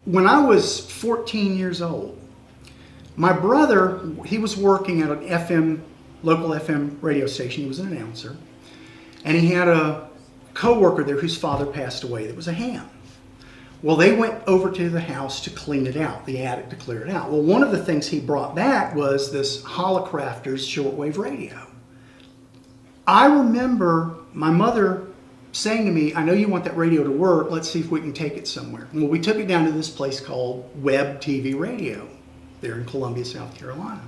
When I was 14 years old, my brother, he was working at an local FM radio station. He was an announcer. And he had a co-worker there whose father passed away that was a ham. Well, they went over to the house to clean it out, the attic to clear it out. Well, one of the things he brought back was this Holocrafters shortwave radio. I remember my mother saying to me, I know you want that radio to work, let's see if we can take it somewhere. Well, we took it down to this place called Webb TV Radio there in Columbia, South Carolina.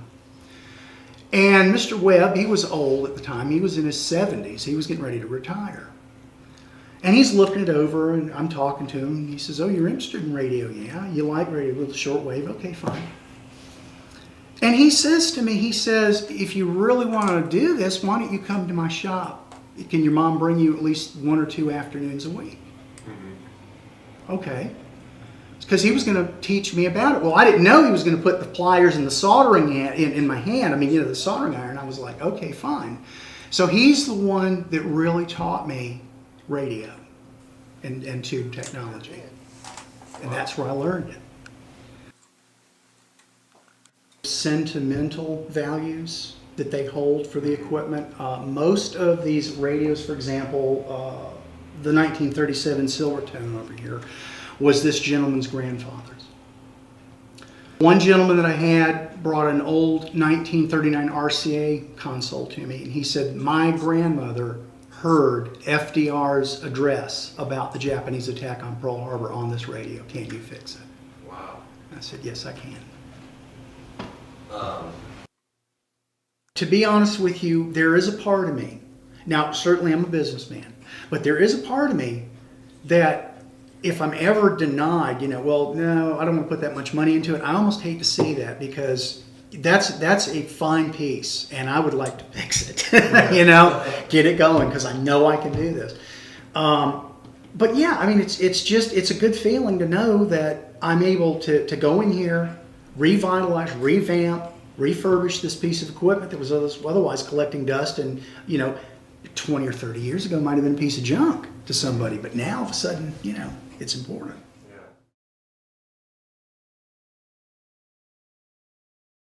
And Mr. Webb, he was old at the time, he was in his 70s, he was getting ready to retire. And he's looking it over, and I'm talking to him, and he says, oh, you're interested in radio? Yeah, you like radio with shortwave? Okay, fine. And he says to me, he says, if you really want to do this, why don't you come to my shop? Can your mom bring you at least 1 or 2 afternoons a week? Mm-hmm. Okay. Because he was going to teach me about it. Well, I didn't know he was going to put the pliers and the soldering in my hand. I mean, the soldering iron. I was like, okay, fine. So he's the one that really taught me radio and tube technology. And that's where I learned it. Sentimental values that they hold for the equipment. Most of these radios, for example, the 1937 Silvertone over here was this gentleman's grandfather's. One gentleman that I had brought an old 1939 RCA console to me, and he said, my grandmother heard FDR's address about the Japanese attack on Pearl Harbor on this radio. Can you fix it? Wow. I said, yes, I can. To be honest with you, there is a part of me, now certainly I'm a businessman, but there is a part of me that if I'm ever denied, well, no, I don't want to put that much money into it, I almost hate to see that, because that's a fine piece, and I would like to fix it, get it going, because I know I can do this. But yeah, I mean, it's a good feeling to know that I'm able to go in here, revitalize, revamp, refurbish this piece of equipment that was otherwise collecting dust, and 20 or 30 years ago might have been a piece of junk to somebody, but now all of a sudden, it's important.